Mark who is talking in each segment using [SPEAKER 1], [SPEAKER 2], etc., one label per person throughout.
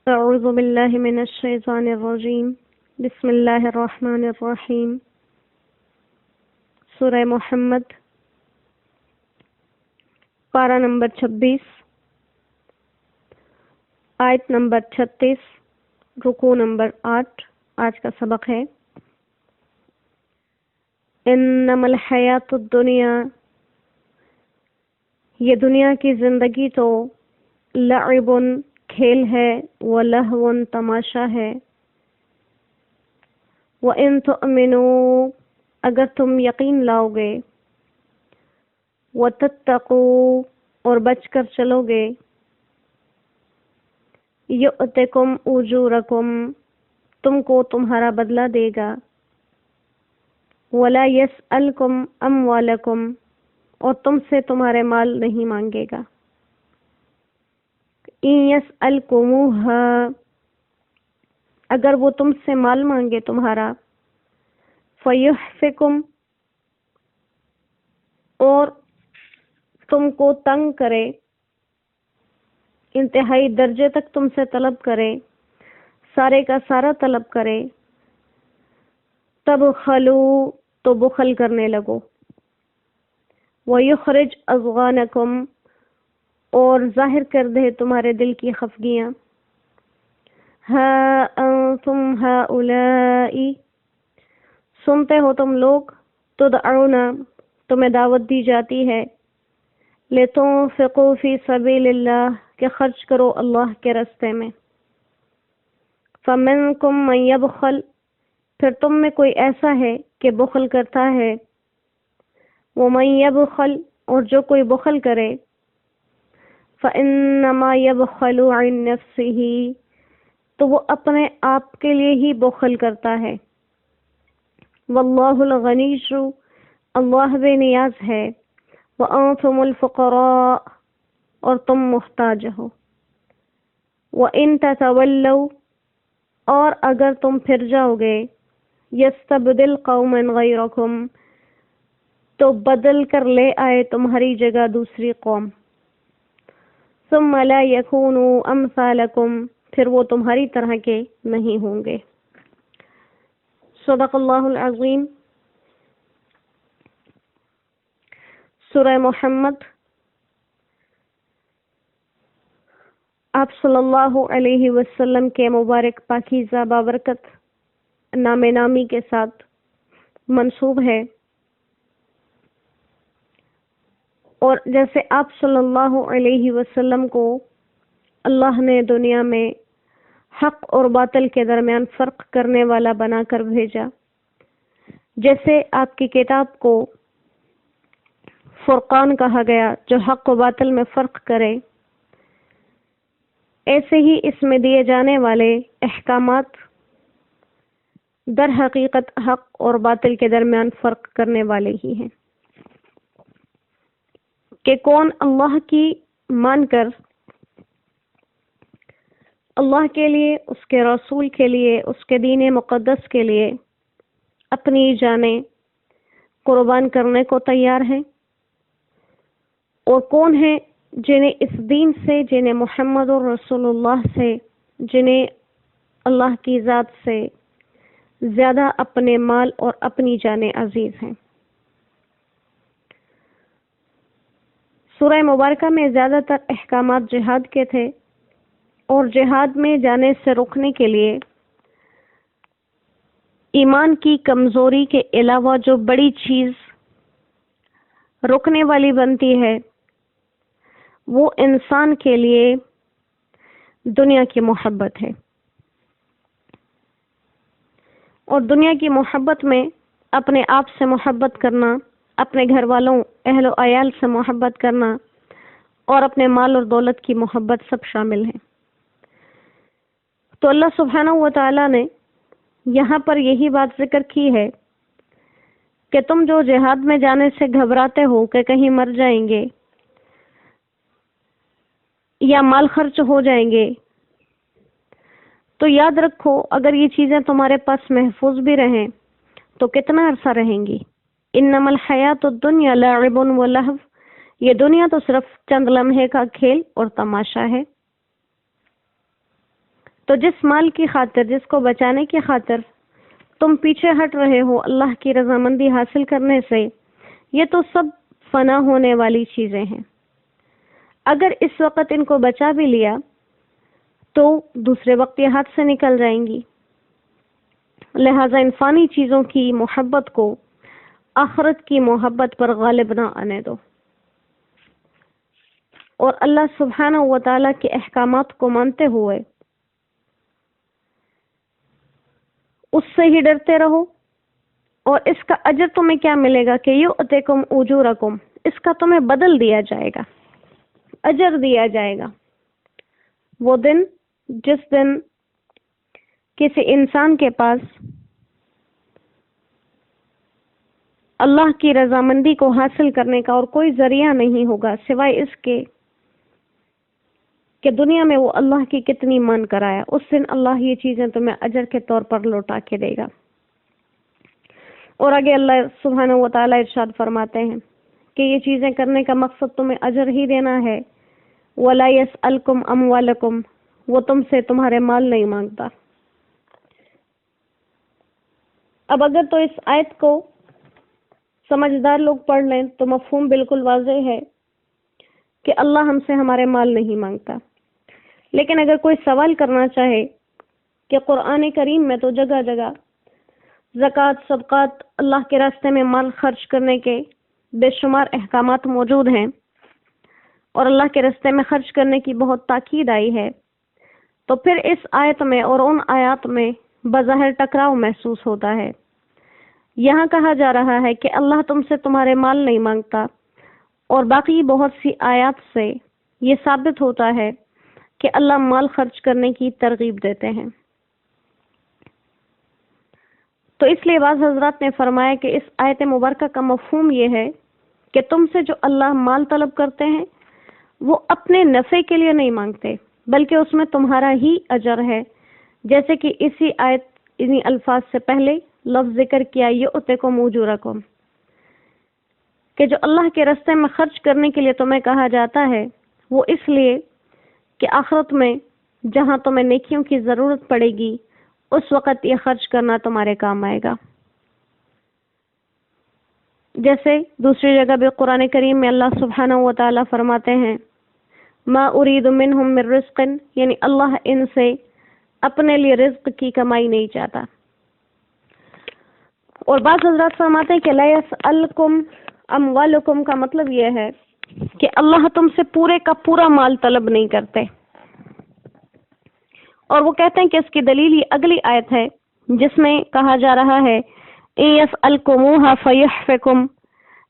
[SPEAKER 1] أعوذ بالله من الشيطان الرجيم بسم الله الرحمن الرحيم سورہ محمد پارہ نمبر 26 آیت نمبر 36 رکوع نمبر 8 آج کا سبق ہے انما الحیات الدنیا، یہ دنیا کی زندگی تو لعب کھیل ہے، ولہو تماشا ہے، وَإِن تُؤْمِنُوا اگر تم یقین لاؤ گے، وَتَتَّقُوا اور بچ کر چلو گے، یُؤْتِکُمْ أُجُورَکُمْ تم کو تمہارا بدلہ دے گا، وَلَا يَسْأَلْکُمْ أَمْوَالَکُمْ اور تم سے تمہارے مال نہیں مانگے گا، إِن يَسْأَلْکُمُوهَا اگر وہ تم سے مال مانگے تمہارا، فَيُحْفِكُمْ اور تم کو تنگ کرے، انتہائی درجے تک تم سے طلب کرے، سارے کا سارا طلب کرے، تب خلو تو بخل کرنے لگو، وَيُخْرِجْ أَضْغَانَكُمْ اور ظاہر کر دے تمہارے دل کی خفگیاں، ہَا أَنْتُمْ هَؤُلَاءِ سنتے ہو تم لوگ، تدعون تمہیں دعوت دی جاتی ہے، لِتُنْفِقُوا فِي سَبِيلِ اللَّهِ کہ خرچ کرو اللہ کے راستے میں، فَمِنْكُمْ مَنْ يَبْخَلْ پھر تم میں کوئی ایسا ہے کہ بخل کرتا ہے، وَمَنْ يَبْخَلْ اور جو کوئی بخل کرے، فَإِنَّمَا يَبْخَلُ عَنْ نَفْسِهِ تو وہ اپنے آپ کے لیے ہی بخل کرتا ہے، وَاللَّهُ الْغَنِيُّ اللہ بے نیاز ہے، وَأَنْتُمُ الْفُقَرَاءُ اور تم محتاج ہو، وَإِن تَتَوَلَّوْا اور اگر تم پھر جاؤ گے، يَسْتَبْدِلْ قَوْمًا غَيْرَكُمْ تو بدل کر لے آئے تمہاری جگہ دوسری قوم، ثُمَّ لَا يَكُونُوا أَمْثَالَكُمْ پھر وہ تمہاری طرح کے نہیں ہوں گے۔ صدق اللہ العظیم۔ سورہ محمد آپ صلی اللہ علیہ وسلم کے مبارک پاکیزہ بابرکت نام نامی کے ساتھ منسوب ہے، اور جیسے آپ صلی اللہ علیہ وسلم کو اللہ نے دنیا میں حق اور باطل کے درمیان فرق کرنے والا بنا کر بھیجا، جیسے آپ کی کتاب کو فرقان کہا گیا جو حق و باطل میں فرق کرے، ایسے ہی اس میں دیے جانے والے احکامات در حقیقت حق اور باطل کے درمیان فرق کرنے والے ہی ہیں، کہ کون اللہ کی مان کر اللہ کے لیے، اس کے رسول کے لیے، اس کے دین مقدس کے لیے اپنی جانیں قربان کرنے کو تیار ہیں، اور کون ہیں جنہیں اس دین سے، جنہیں محمد رسول اللہ سے، جنہیں اللہ کی ذات سے زیادہ اپنے مال اور اپنی جانیں عزیز ہیں۔ سورہ مبارکہ میں زیادہ تر احکامات جہاد کے تھے، اور جہاد میں جانے سے روکنے کے لیے ایمان کی کمزوری کے علاوہ جو بڑی چیز روکنے والی بنتی ہے وہ انسان کے لیے دنیا کی محبت ہے، اور دنیا کی محبت میں اپنے آپ سے محبت کرنا، اپنے گھر والوں، اہل و عیال سے محبت کرنا، اور اپنے مال اور دولت کی محبت سب شامل ہیں۔ تو اللہ سبحانہ و تعالی نے یہاں پر یہی بات ذکر کی ہے کہ تم جو جہاد میں جانے سے گھبراتے ہو کہ کہیں مر جائیں گے یا مال خرچ ہو جائیں گے، تو یاد رکھو اگر یہ چیزیں تمہارے پاس محفوظ بھی رہیں تو کتنا عرصہ رہیں گی۔ انما الحیات الدنیا لعب و لہو، یہ دنیا تو صرف چند لمحے کا کھیل اور تماشا ہے۔ تو جس مال کی خاطر، جس کو بچانے کی خاطر تم پیچھے ہٹ رہے ہو اللہ کی رضامندی حاصل کرنے سے، یہ تو سب فنا ہونے والی چیزیں ہیں۔ اگر اس وقت ان کو بچا بھی لیا تو دوسرے وقت یہ ہاتھ سے نکل جائیں گی۔ لہٰذا ان فانی چیزوں کی محبت کو آخرت کی محبت پر غالب نہ آنے دو، اور اللہ سبحانہ و تعالیٰ کے احکامات کو مانتے ہوئے اس سے ہی ڈرتے رہو۔ اور اس کا اجر تمہیں کیا ملے گا کہ یؤتکم اجورکم، اس کا تمہیں بدل دیا جائے گا، اجر دیا جائے گا۔ وہ دن جس دن کسی انسان کے پاس اللہ کی رضامندی کو حاصل کرنے کا اور کوئی ذریعہ نہیں ہوگا سوائے اس کے کہ دنیا میں وہ اللہ کی کتنی مان کرایا، اس دن اللہ یہ چیزیں تمہیں اجر کے طور پر لوٹا کے دے گا۔ اور آگے اللہ سبحانہ و تعالیٰ ارشاد فرماتے ہیں کہ یہ چیزیں کرنے کا مقصد تمہیں اجر ہی دینا ہے۔ وَلَا يَسْأَلْكُمْ أَمْوَالَكُمْ، وہ تم سے تمہارے مال نہیں مانگتا۔ اب اگر تو اس آیت کو سمجھدار لوگ پڑھ لیں تو مفہوم بالکل واضح ہے کہ اللہ ہم سے ہمارے مال نہیں مانگتا۔ لیکن اگر کوئی سوال کرنا چاہے کہ قرآن کریم میں تو جگہ جگہ زکوٰۃ، صدقات، اللہ کے راستے میں مال خرچ کرنے کے بے شمار احکامات موجود ہیں اور اللہ کے راستے میں خرچ کرنے کی بہت تاکید آئی ہے، تو پھر اس آیت میں اور ان آیات میں بظاہر ٹکراؤ محسوس ہوتا ہے۔ یہاں کہا جا رہا ہے کہ اللہ تم سے تمہارے مال نہیں مانگتا، اور باقی بہت سی آیات سے یہ ثابت ہوتا ہے کہ اللہ مال خرچ کرنے کی ترغیب دیتے ہیں۔ تو اس لیے بعض حضرات نے فرمایا کہ اس آیت مبارکہ کا مفہوم یہ ہے کہ تم سے جو اللہ مال طلب کرتے ہیں وہ اپنے نفع کے لیے نہیں مانگتے، بلکہ اس میں تمہارا ہی اجر ہے، جیسے کہ اسی آیت انہی الفاظ سے پہلے لفظ ذکر کیا یؤتکم اجورکم، کہ جو اللہ کے راستے میں خرچ کرنے کے لیے تمہیں کہا جاتا ہے وہ اس لیے کہ آخرت میں جہاں تمہیں نیکیوں کی ضرورت پڑے گی اس وقت یہ خرچ کرنا تمہارے کام آئے گا۔ جیسے دوسری جگہ بھی قرآن کریم میں اللہ سبحانہ و تعالیٰ فرماتے ہیں ما ارید منہم من رزق، یعنی اللہ ان سے اپنے لیے رزق کی کمائی نہیں چاہتا۔ اور بعض حضرات فرماتے ہیں کہ لا یسألکم اموالکم کا مطلب یہ ہے کہ اللہ تم سے پورے کا پورا مال طلب نہیں کرتے، اور وہ کہتے ہیں کہ اس کی دلیل یہ اگلی آیت ہے جس میں کہا جا رہا ہے ان یسألکموها فیحفکم،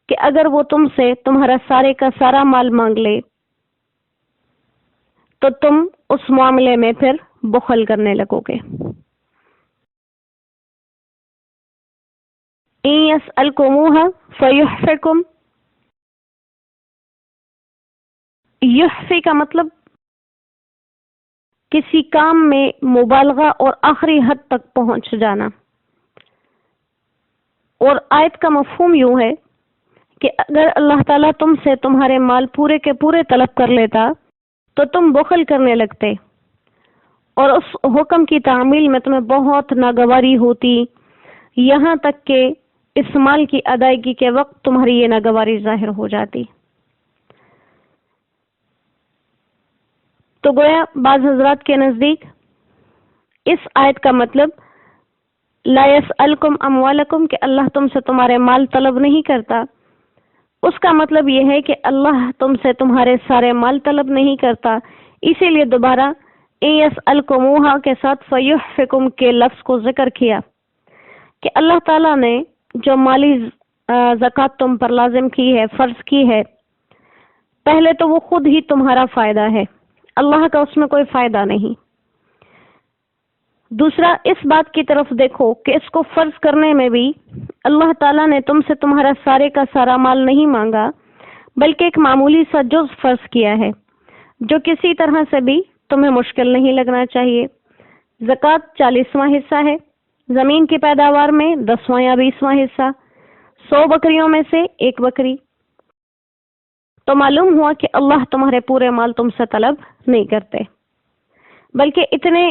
[SPEAKER 1] کہ اگر وہ تم سے تمہارا سارے کا سارا مال مانگ لے تو تم اس معاملے میں پھر بخل کرنے لگو گے۔ ان یسألکموها فیحفکم، یحفی کا مطلب کسی کام میں مبالغہ اور آخری حد تک پہنچ جانا، اور آیت کا مفہوم یوں ہے کہ اگر اللہ تعالیٰ تم سے تمہارے مال پورے کے پورے طلب کر لیتا تو تم بخل کرنے لگتے، اور اس حکم کی تعمیل میں تمہیں بہت ناگواری ہوتی، یہاں تک کہ اس مال کی ادائیگی کے وقت تمہاری یہ ناگواری ظاہر ہو جاتی۔ تو گویا بعض حضرات کے نزدیک اس آیت کا مطلب لا یسألکم اموالکم کہ اللہ تم سے تمہارے مال طلب نہیں کرتا، اس کا مطلب یہ ہے کہ اللہ تم سے تمہارے سارے مال طلب نہیں کرتا، اسی لیے دوبارہ ان یسألکموها کے ساتھ فیحفکم کے لفظ کو ذکر کیا کہ اللہ تعالیٰ نے جو مالی زکوٰۃ تم پر لازم کی ہے، فرض کی ہے، پہلے تو وہ خود ہی تمہارا فائدہ ہے، اللہ کا اس میں کوئی فائدہ نہیں۔ دوسرا اس بات کی طرف دیکھو کہ اس کو فرض کرنے میں بھی اللہ تعالیٰ نے تم سے تمہارا سارے کا سارا مال نہیں مانگا، بلکہ ایک معمولی سا جز فرض کیا ہے جو کسی طرح سے بھی تمہیں مشکل نہیں لگنا چاہیے۔ زکوٰۃ 40واں حصہ ہے، زمین کی پیداوار میں 10واں یا 20واں حصہ، 100 بکریوں میں سے 1 بکری۔ تو معلوم ہوا کہ اللہ تمہارے پورے مال تم سے طلب نہیں کرتے، بلکہ اتنے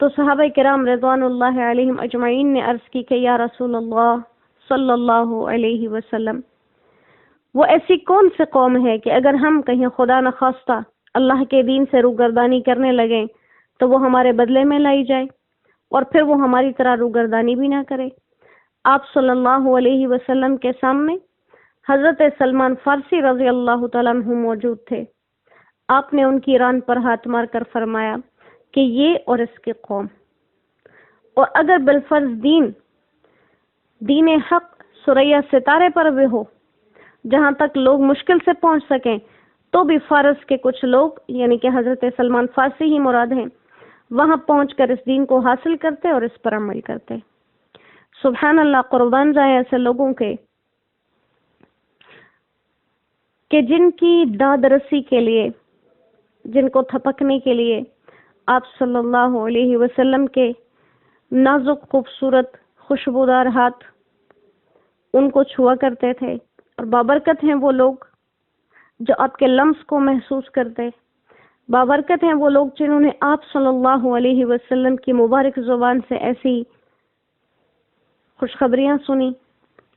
[SPEAKER 1] تو صحابہ کرام رضوان اللہ علیہم اجمعین نے عرض کی کہ یا رسول اللہ صلی اللہ علیہ وسلم، وہ ایسی کون سی قوم ہے کہ اگر ہم کہیں خدا نخواستہ اللہ کے دین سے روگردانی کرنے لگیں تو وہ ہمارے بدلے میں لائی جائے اور پھر وہ ہماری طرح روگردانی بھی نہ کرے۔ آپ صلی اللہ علیہ وسلم کے سامنے حضرت سلمان فارسی رضی اللہ تعالیٰ عنہ موجود تھے۔ آپ نے ان کی ران پر ہاتھ مار کر فرمایا کہ یہ اور اس کی قوم، اور اگر بالفرض دین حق سورہ ستارے پر بھی ہو جہاں تک لوگ مشکل سے پہنچ سکیں، تو بھی فارس کے کچھ لوگ یعنی کہ حضرت سلمان فارسی ہی مراد ہیں، وہاں پہنچ کر اس دین کو حاصل کرتے اور اس پر عمل کرتے۔ سبحان اللہ، قربان جائیں ایسے لوگوں کے کہ جن کی داد رسی کے لیے، جن کو تھپکنے کے لیے آپ صلی اللہ علیہ وسلم کے نازک خوبصورت خوشبودار ہاتھ ان کو چھوا کرتے تھے، اور بابرکت ہیں وہ لوگ جو آپ کے لمس کو محسوس کرتے، بابرکت ہیں وہ لوگ جنہوں نے آپ صلی اللہ علیہ وسلم کی مبارک زبان سے ایسی خوشخبریاں سنی۔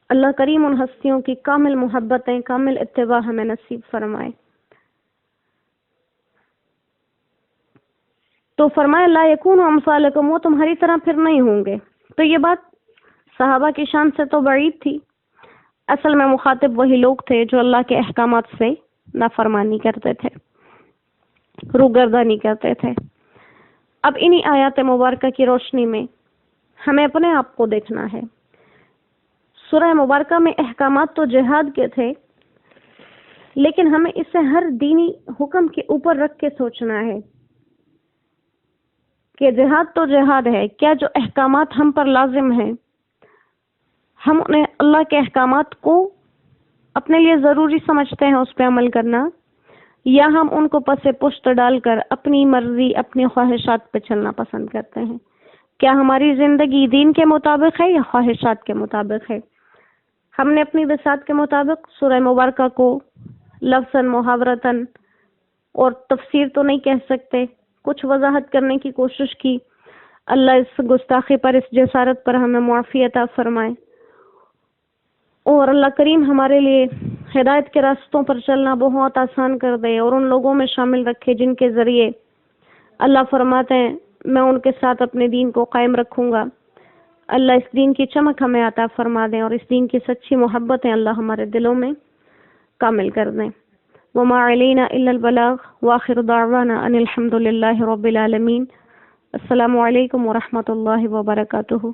[SPEAKER 1] اللہ کریم ان ہستیوں کی کامل محبتیں، کامل اتباع ہمیں نصیب فرمائے۔ تو فرمایا لا یکون امثالکم، وہ تمہاری طرح پھر نہیں ہوں گے۔ تو یہ بات صحابہ کی شان سے تو بعید تھی، اصل میں مخاطب وہی لوگ تھے جو اللہ کے احکامات سے نافرمانی کرتے تھے، روگردانی کرتے تھے۔ اب انہی آیات مبارکہ کی روشنی میں ہمیں اپنے آپ کو دیکھنا ہے۔ سورہ مبارکہ میں احکامات تو جہاد کے تھے، لیکن ہمیں اسے ہر دینی حکم کے اوپر رکھ کے سوچنا ہے کہ جہاد تو جہاد ہے، کیا جو احکامات ہم پر لازم ہیں ہم انہیں اللہ کے احکامات کو اپنے لیے ضروری سمجھتے ہیں اس پہ عمل کرنا، یا ہم ان کو پس پشت ڈال کر اپنی مرضی اپنی خواہشات پہ چلنا پسند کرتے ہیں؟ کیا ہماری زندگی دین کے مطابق ہے یا خواہشات کے مطابق ہے؟ ہم نے اپنی بساط کے مطابق سورہ مبارکہ کو لفظاً محاورتاً اور تفسیر تو نہیں کہہ سکتے، کچھ وضاحت کرنے کی کوشش کی۔ اللہ اس گستاخی پر، اس جسارت پر ہمیں معافی عطا فرمائے، اور اللہ کریم ہمارے لیے ہدایت کے راستوں پر چلنا بہت آسان کر دے اور ان لوگوں میں شامل رکھے جن کے ذریعے اللہ فرماتے ہیں میں ان کے ساتھ اپنے دین کو قائم رکھوں گا۔ اللہ اس دین کی چمک ہمیں عطا فرما دیں اور اس دین کی سچی محبتیں اللہ ہمارے دلوں میں کامل کر دیں۔ وما علینا الا البلاغ وآخر دعوانا ان الحمد للہ رب العالمین۔ السلام علیکم ورحمۃ اللہ وبرکاتہ۔